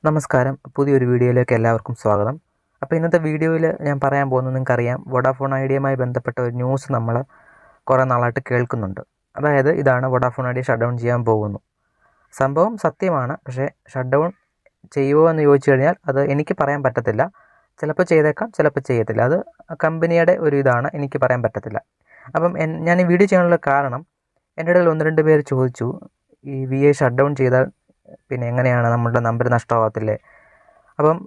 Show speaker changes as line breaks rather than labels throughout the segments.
നമസ്കാരം. പുതിയൊരു വീഡിയോയിലേക്ക് എല്ലാവർക്കും സ്വാഗതം. അപ്പോൾ ഇന്നത്തെ വീഡിയോയിൽ ഞാൻ പറയാൻ പോകുന്നത് നിങ്ങൾക്കറിയാം, വോഡാഫോൺ ഐഡിയയുമായി ബന്ധപ്പെട്ട ഒരു ന്യൂസ് നമ്മൾ കുറേ നാളായിട്ട് കേൾക്കുന്നുണ്ട്. അതായത് ഇതാണ്, വോഡാഫോൺ ഐഡിയ ഷട്ട് ഡൗൺ ചെയ്യാൻ പോകുന്നു. സംഭവം സത്യമാണ്, പക്ഷേ ഷട്ട് ഡൗൺ ചെയ്യുമോ എന്ന് ചോദിച്ചു കഴിഞ്ഞാൽ അത് എനിക്ക് പറയാൻ പറ്റത്തില്ല. ചിലപ്പോൾ ചെയ്തേക്കാം, ചിലപ്പോൾ ചെയ്യത്തില്ല. അത് കമ്പനിയുടെ ഒരു ഇതാണ്, എനിക്ക് പറയാൻ പറ്റത്തില്ല. അപ്പം ഞാൻ ഈ വീഡിയോ ചെയ്യാനുള്ള കാരണം, എൻ്റെ ഇടയിൽ 1-2 പേര് ചോദിച്ചു, ഈ VI ഷട്ട് ഡൗൺ ചെയ്താൽ പിന്നെ എങ്ങനെയാണ് നമ്മളുടെ നമ്പർ നഷ്ടമാകത്തില്ലേ? അപ്പം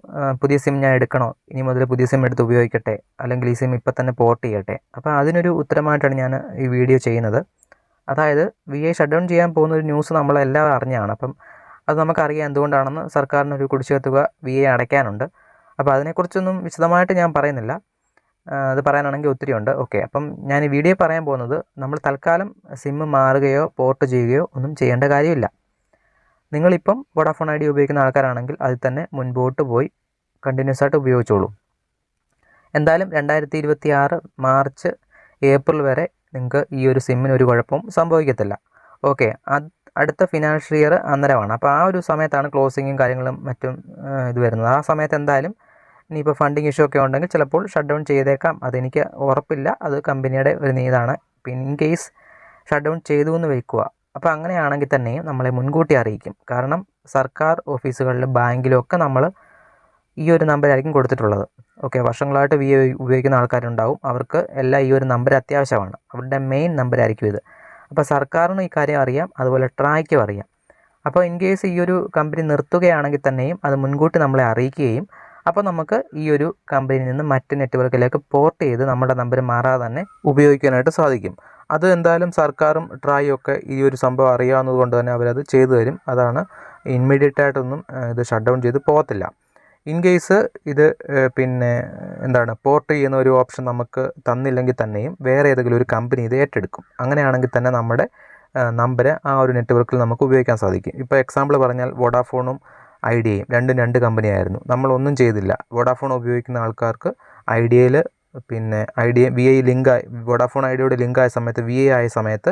പുതിയ സിം ഞാൻ എടുക്കണോ? ഇനി മുതൽ പുതിയ സിം എടുത്ത് ഉപയോഗിക്കട്ടെ, അല്ലെങ്കിൽ ഈ സിം ഇപ്പം തന്നെ പോർട്ട് ചെയ്യട്ടെ? അപ്പോൾ അതിനൊരു ഉത്തരമായിട്ടാണ് ഞാൻ ഈ വീഡിയോ ചെയ്യുന്നത്. അതായത് VI ഷട്ട് ഡൗൺ ചെയ്യാൻ പോകുന്ന ഒരു ന്യൂസ് നമ്മളെല്ലാവരും അറിഞ്ഞാണ്. അപ്പം അത് നമുക്കറിയാം എന്തുകൊണ്ടാണെന്ന്. സർക്കാരിനൊരു കുടിശ്ശിക തുക VI അടയ്ക്കാനുണ്ട്. അപ്പോൾ അതിനെക്കുറിച്ചൊന്നും വിശദമായിട്ട് ഞാൻ പറയുന്നില്ല. അത് പറയാനാണെങ്കിൽ ഒത്തിരി ഉണ്ട്. ഓക്കെ, അപ്പം ഞാൻ ഈ വീഡിയോ പറയാൻ പോകുന്നത്, നമ്മൾ തൽക്കാലം സിം മാറുകയോ പോർട്ട് ചെയ്യുകയോ ഒന്നും ചെയ്യേണ്ട കാര്യമില്ല. നിങ്ങളിപ്പം വോഡാഫോൺ ഐഡിയ ഉപയോഗിക്കുന്ന ആൾക്കാരാണെങ്കിൽ അതിൽ തന്നെ മുൻപോട്ട് പോയി കണ്ടിന്യൂസ് ആയിട്ട് ഉപയോഗിച്ചോളൂ. എന്തായാലും 2026 മാർച്ച് ഏപ്രിൽ വരെ നിങ്ങൾക്ക് ഈ ഒരു സിമ്മിന് ഒരു കുഴപ്പവും സംഭവിക്കത്തില്ല. ഓക്കെ, അടുത്ത ഫിനാൻഷ്യൽ ഇയർ അന്നേരമാണ്. അപ്പോൾ ആ ഒരു സമയത്താണ് ക്ലോസിങ്ങും കാര്യങ്ങളും മറ്റും ഇത് വരുന്നത്. ആ സമയത്ത് എന്തായാലും ഇനിയിപ്പോൾ ഫണ്ടിങ് ഇഷ്യൂ ഒക്കെ ഉണ്ടെങ്കിൽ ചിലപ്പോൾ ഷട്ട് ഡൗൺ ചെയ്തേക്കാം. അതെനിക്ക് ഉറപ്പില്ല, അത് കമ്പനിയുടെ ഒരു നീതാണ്. ഇൻ കേസ് ഷട്ട് ഡൗൺ ചെയ്തു എന്ന് വയ്ക്കുക, അപ്പോൾ അങ്ങനെയാണെങ്കിൽ തന്നെയും നമ്മളെ മുൻകൂട്ടി അറിയിക്കും. കാരണം സർക്കാർ ഓഫീസുകളിലും ബാങ്കിലും ഒക്കെ നമ്മൾ ഈ ഒരു നമ്പറായിരിക്കും കൊടുത്തിട്ടുള്ളത്. ഓക്കെ, വർഷങ്ങളായിട്ട് VI ഉപയോഗിക്കുന്ന ആൾക്കാരുണ്ടാവും, അവർക്ക് എല്ലാം ഈ ഒരു നമ്പർ അത്യാവശ്യമാണ്. അവരുടെ മെയിൻ നമ്പറായിരിക്കും ഇത്. അപ്പോൾ സർക്കാരിനും ഈ കാര്യം അറിയാം, അതുപോലെ ട്രായ്ക്കും അറിയാം. അപ്പോൾ ഇൻ കേസ് ഈ ഒരു കമ്പനി നിർത്തുകയാണെങ്കിൽ തന്നെയും അത് മുൻകൂട്ടി നമ്മളെ അറിയിക്കുകയും, അപ്പോൾ നമുക്ക് ഈ ഒരു കമ്പനിയിൽ നിന്ന് മറ്റ് നെറ്റ്വർക്കിലേക്ക് പോർട്ട് ചെയ്ത് നമ്മുടെ നമ്പർ മാറാതെ തന്നെ ഉപയോഗിക്കാനായിട്ട് സാധിക്കും. അത് എന്തായാലും സർക്കാരും ട്രായും ഒക്കെ ഈ ഒരു സംഭവം അറിയാവുന്നത് കൊണ്ട് തന്നെ അവരത് ചെയ്തു തരും. അതാണ്, ഇമ്മീഡിയറ്റ് ആയിട്ടൊന്നും ഇത് ഷട്ട് ഡൗൺ ചെയ്ത് പോകത്തില്ല. ഇൻ കേസ് ഇത് പിന്നെ പോർട്ട് ചെയ്യുന്ന ഒരു ഓപ്ഷൻ നമുക്ക് തന്നില്ലെങ്കിൽ തന്നെയും വേറെ ഏതെങ്കിലും ഒരു കമ്പനി ഇത് ഏറ്റെടുക്കും. അങ്ങനെയാണെങ്കിൽ തന്നെ നമ്മുടെ നമ്പർ ആ ഒരു നെറ്റ്വർക്കിൽ നമുക്ക് ഉപയോഗിക്കാൻ സാധിക്കും. ഇപ്പോൾ എക്സാമ്പിൾ പറഞ്ഞാൽ, വോഡാഫോണും ഐഡിയയും രണ്ടും 2 കമ്പനിയായിരുന്നു. നമ്മളൊന്നും ചെയ്തില്ല. വോഡാഫോൺ ഉപയോഗിക്കുന്ന ആൾക്കാർക്ക് ഐഡിയയിൽ VI ലിങ്കായി, വോഡാഫോൺ ഐഡിയയോട് ലിങ്കായ സമയത്ത്, VI ആയ സമയത്ത്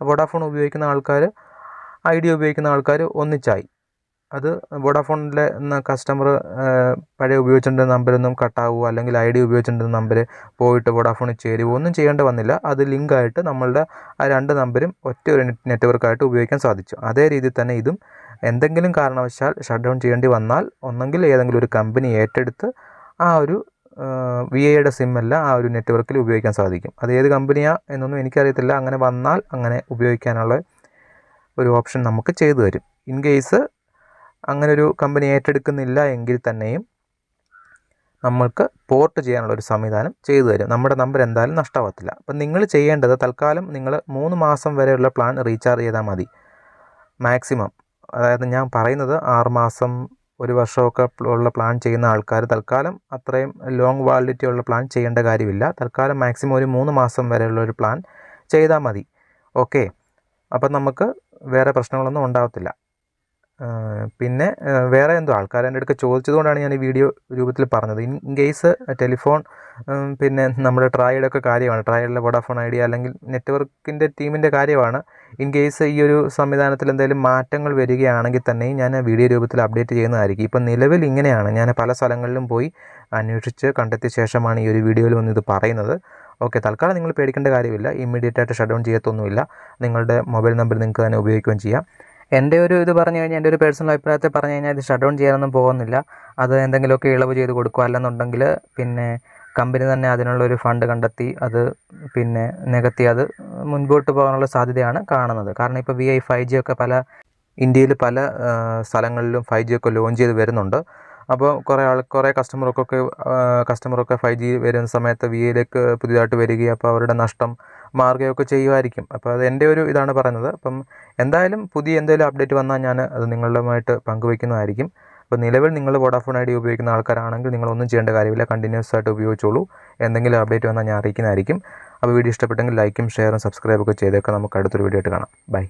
വോഡാഫോൺ ഉപയോഗിക്കുന്ന ആൾക്കാർ ഐഡിയ ഉപയോഗിക്കുന്ന ആൾക്കാർ ഒന്നിച്ചായി. അത് വോഡാഫോണിലെ കസ്റ്റമർ പഴയ ഉപയോഗിച്ചിട്ടുള്ള നമ്പരൊന്നും കട്ടാവുമോ, അല്ലെങ്കിൽ ഐഡിയ ഉപയോഗിച്ചിട്ടുള്ള നമ്പർ പോയിട്ട് വോഡാഫോണിൽ ചേരുവോ ഒന്നും ചെയ്യേണ്ടി വന്നില്ല. അത് ലിങ്കായിട്ട് നമ്മളുടെ ആ 2 നമ്പരും ഒറ്റ ഒരു നെറ്റ്വർക്കായിട്ട് ഉപയോഗിക്കാൻ സാധിച്ചു. അതേ രീതിയിൽ തന്നെ ഇതും എന്തെങ്കിലും കാരണവശാൽ ഷട്ട് ഡൗൺ ചെയ്യേണ്ടി വന്നാൽ, ഒന്നെങ്കിൽ ഏതെങ്കിലും ഒരു കമ്പനി ഏറ്റെടുത്ത് ആ ഒരു VIയുടെ സിമ്മെല്ലാം ആ ഒരു നെറ്റ്വർക്കിൽ ഉപയോഗിക്കാൻ സാധിക്കും. അത് ഏത് കമ്പനിയാണ് എന്നൊന്നും എനിക്കറിയത്തില്ല. അങ്ങനെ വന്നാൽ അങ്ങനെ ഉപയോഗിക്കാനുള്ള ഒരു ഓപ്ഷൻ നമുക്ക് ചെയ്തു തരും. ഇൻ കേസ് അങ്ങനെ ഒരു കമ്പനി ഏറ്റെടുക്കുന്നില്ല എങ്കിൽ തന്നെയും നമ്മൾക്ക് പോർട്ട് ചെയ്യാനുള്ള ഒരു സംവിധാനം ചെയ്തു തരും. നമ്മുടെ നമ്പർ എന്തായാലും നഷ്ടമാകത്തില്ല. അപ്പം നിങ്ങൾ ചെയ്യേണ്ടത്, തൽക്കാലം നിങ്ങൾ 3 മാസം വരെയുള്ള പ്ലാൻ റീചാർജ് ചെയ്താൽ മതി മാക്സിമം. അതായത് ഞാൻ പറയുന്നത് 6 മാസം 1 വർഷമൊക്കെ ഉള്ള പ്ലാൻ ചെയ്യുന്ന ആൾക്കാർ തൽക്കാലം അത്രയും ലോങ് വാലിഡിറ്റി ഉള്ള പ്ലാൻ ചെയ്യേണ്ട കാര്യമില്ല. തൽക്കാലം മാക്സിമം ഒരു 3 മാസം വരെയുള്ള ഒരു പ്ലാൻ ചെയ്താൽ മതി. ഓക്കെ, അപ്പം നമുക്ക് വേറെ പ്രശ്നങ്ങളൊന്നും ഉണ്ടാകത്തില്ല. പിന്നെ വേറെ എന്തോ ആൾക്കാർ എൻ്റെ അടുത്ത് ചോദിച്ചതുകൊണ്ടാണ് ഞാൻ ഈ വീഡിയോ രൂപത്തിൽ പറഞ്ഞത്. ഇൻ കേസ് ടെലിഫോൺ നമ്മുടെ ട്രായുടെ ഒക്കെ കാര്യമാണ്, ട്രായുടെ വോഡാഫോൺ ഐഡിയ അല്ലെങ്കിൽ നെറ്റ്വർക്കിൻ്റെ ടീമിൻ്റെ കാര്യമാണ്. ഇൻ കേസ് ഈ ഒരു സംവിധാനത്തിൽ എന്തെങ്കിലും മാറ്റങ്ങൾ വരികയാണെങ്കിൽ തന്നെയും ഞാൻ വീഡിയോ രൂപത്തിൽ അപ്ഡേറ്റ് ചെയ്യുന്നതായിരിക്കും. ഇപ്പം നിലവിൽ ഇങ്ങനെയാണ്. ഞാൻ പല സ്ഥലങ്ങളിലും പോയി അന്വേഷിച്ച് കണ്ടെത്തിയ ശേഷമാണ് ഈ ഒരു വീഡിയോയിൽ വന്ന് ഇത് പറയുന്നത്. ഓക്കെ, തൽക്കാലം നിങ്ങൾ പേടിക്കേണ്ട കാര്യമില്ല. ഇമ്മീഡിയറ്റ് ആയിട്ട് ഷട്ട് ഡൗൺ ചെയ്യത്തൊന്നുമില്ല. നിങ്ങളുടെ മൊബൈൽ നമ്പർ നിങ്ങൾക്ക് തന്നെ ഉപയോഗിക്കുകയും ചെയ്യാം. എൻ്റെ ഒരു ഇത് പറഞ്ഞു കഴിഞ്ഞാൽ, എൻ്റെ ഒരു പേഴ്സണൽ അഭിപ്രായത്തെ പറഞ്ഞു കഴിഞ്ഞാൽ, ഇത് ഷട്ട് ഡൗൺ ചെയ്യാനൊന്നും പോകുന്നില്ല. അത് എന്തെങ്കിലുമൊക്കെ ഇളവ് ചെയ്ത് കൊടുക്കുക, അല്ലെന്നുണ്ടെങ്കിൽ കമ്പനി തന്നെ അതിനുള്ളൊരു ഫണ്ട് കണ്ടെത്തി അത് നികത്തി അത് മുൻപോട്ട് പോകാനുള്ള സാധ്യതയാണ് കാണുന്നത്. കാരണം ഇപ്പോൾ VI 5G ഒക്കെ ഇന്ത്യയിൽ പല സ്ഥലങ്ങളിലും 5G ഒക്കെ ലോഞ്ച് ചെയ്ത് വരുന്നുണ്ട്. അപ്പോൾ കുറേ കസ്റ്റമറൊക്കെ 5G വരുന്ന സമയത്ത് VIയിലേക്ക് പുതിയതായിട്ട് വരികയും അപ്പോൾ അവരുടെ നഷ്ടം മാറുകയൊക്കെ ചെയ്യുമായിരിക്കും. അപ്പോൾ അത് എൻ്റെ ഒരു ഇതാണ് പറയുന്നത്. അപ്പം എന്തായാലും പുതിയ എന്തെങ്കിലും അപ്ഡേറ്റ് വന്നാൽ ഞാൻ അത് നിങ്ങളുമായിട്ട് പങ്കുവയ്ക്കുന്നതായിരിക്കും. അപ്പോൾ നിലവിൽ നിങ്ങൾ വോഡാഫോൺ ഐഡിയ ഉപയോഗിക്കുന്ന ആൾക്കാരാണെങ്കിൽ നിങ്ങളൊന്നും ചെയ്യേണ്ട കാര്യമില്ല, കണ്ടിന്യൂസ് ആയിട്ട് ഉപയോഗിച്ചോളൂ. എന്തെങ്കിലും അപ്ഡേറ്റ് വന്നാൽ ഞാൻ അറിയിക്കുന്നതായിരിക്കും. അപ്പോൾ വീഡിയോ ഇഷ്ടപ്പെട്ടെങ്കിൽ ലൈക്കും ഷെയറും സബ്സ്ക്രൈബൊക്കെ ചെയ്തേക്കാം. നമുക്ക് അടുത്തൊരു വീഡിയോ ആയിട്ട് കാണാം. ബൈ.